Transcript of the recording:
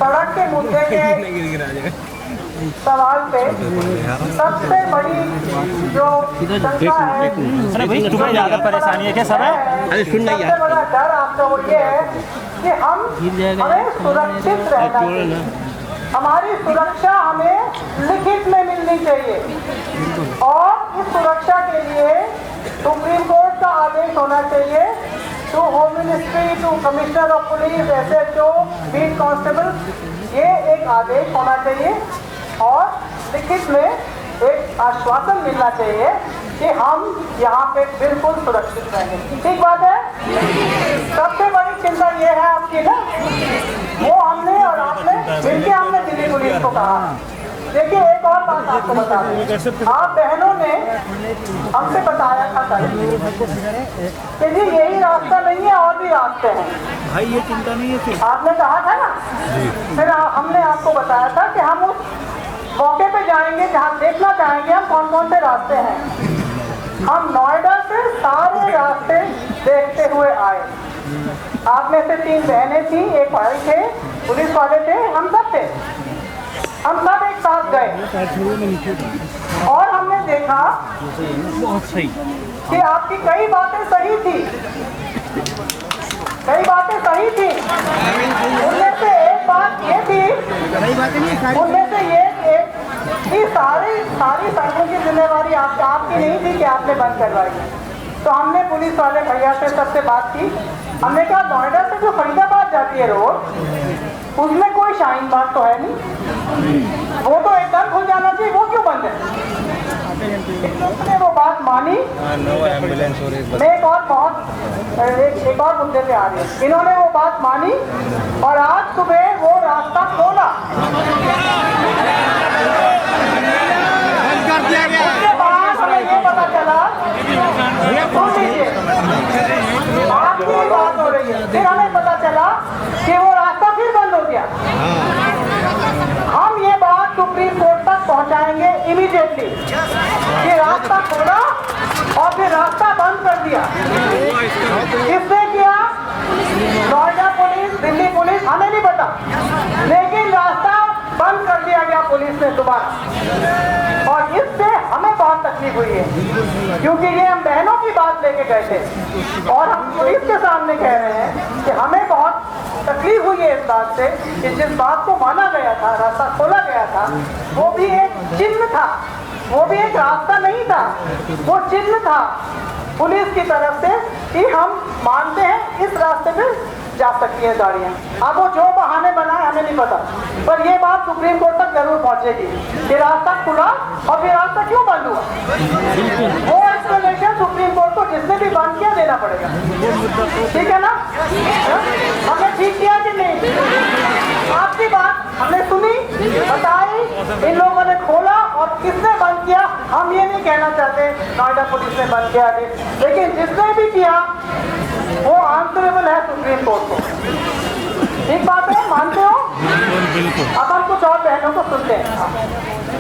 सड़क के मुद्दे के सवाल पे सबसे बड़ी जो शंका है, तुम्हें ज्यादा परेशानी है क्या समय? सबसे बड़ा डर आपका वो ये है कि हमें सुरक्षित रहना चाहिए, हमारी सुरक्षा हमें लिखित में मिलनी चाहिए और इस सुरक्षा के लिए सुप्रीम कोर्ट का आदेश होना चाहिए to home ministry, to commissioner of police, SHO, beat constable, ये एक आदेश होना चाहिए और लिखित में एक आश्वासन मिलना चाहिए कि हम यहाँ पे बिल्कुल सुरक्षित रहेंगे। ठीक बात है। सबसे बड़ी चिंता ये है आपकी ना, वो हमने और आपने मिलकर हमने दिल्ली पुलिस को कहा। देखिए एक और बात आपको बता दें, आप बहनों ने हमसे बताया था कल कि जी यही रास्ता नहीं है और भी रास्ते हैं भाई, ये चिंता नहीं है। आपने कहा था ना, फिर हमने आपको बताया था कि हम उस मौके पे जाएंगे जहाँ देखना चाहेंगे हम कौन कौन से रास्ते हैं। हम नोएडा से सारे रास्ते देखते हुए आए। आप में से 3 बहनें थी, एक भाई थे, पुलिस वाले थे, हम सब थे, हम सब एक साथ गए और हमने देखा बहुत सही कि आपकी कई बातें सही थी, कई बातें सही थी। उनमें से एक बात ये थी, उनमें से ये कि सारी सड़कों की जिम्मेवारी आपकी नहीं थी कि आपने बंद करवाई। तो हमने पुलिस वाले भैया से सबसे बात की, हमने कहा नोएडा से जो फरीदाबाद जाती है रोड, उसमें कोई शाहीन बाग तो है नहीं, वो तो एकदम खुल जाना चाहिए, वो क्यों बंद है? इन्होंने वो बात मानी। मैं एक और मुद्दे पे आ रही, इन्होंने वो बात मानी और आज सुबह वो रास्ता खोला। उसके बाद हमें ये पता चला, आपकी बात हो रही है, फिर हमें पता चला कि वो रास्ता फिर बंद हो गया। हम ये बात सुप्रीम कोर्ट तक पहुंचाएंगे इमीडिएटली कि रास्ता खोला और फिर रास्ता बंद कर दिया। किसने किया? नोएडा पुलिस, दिल्ली पुलिस, हमें नहीं पता, लेकिन रास्ता बंद कर दिया गया पुलिस ने दोबारा। और इससे हमें बहुत तकलीफ हुई है क्योंकि ये हम बहनों की बात लेके गए थे और हम पुलिस के सामने कह रहे हैं कि हमें बहुत तकलीफ हुई है इस बात से कि जिस बात को माना गया था, रास्ता खोला गया था, वो भी एक चिन्ह था, वो भी एक रास्ता नहीं था, वो चिन्ह था पुलिस की तरफ से कि हम मानते हैं इस रास्ते पे जा सकती हैं गाड़ियाँ। अब वो जो बहाने बनाए हमें नहीं पता, पर ये बात सुप्रीम कोर्ट तक जरूर पहुंचेगी कि रास्ता खुला और फिर रास्ता क्यों बंद हुआ। वो एक्सप्लेनेशन सुप्रीम कोर्ट को जिसने भी बंद किया देना पड़ेगा। ठीक है ना? हमने ठीक किया कि नहीं? आपकी बात हमने सुनी, बताई, इन लोगों ने खोला और किसने बंद किया हम ये नहीं कहना चाहते नोएडा पुलिस ने बंद किया, लेकिन जिसने भी किया वो आंसरेबल है सुप्रीम कोर्ट को। ठीक बात है, मानते हो? अब हम कुछ और बहनों को सुनते हैं।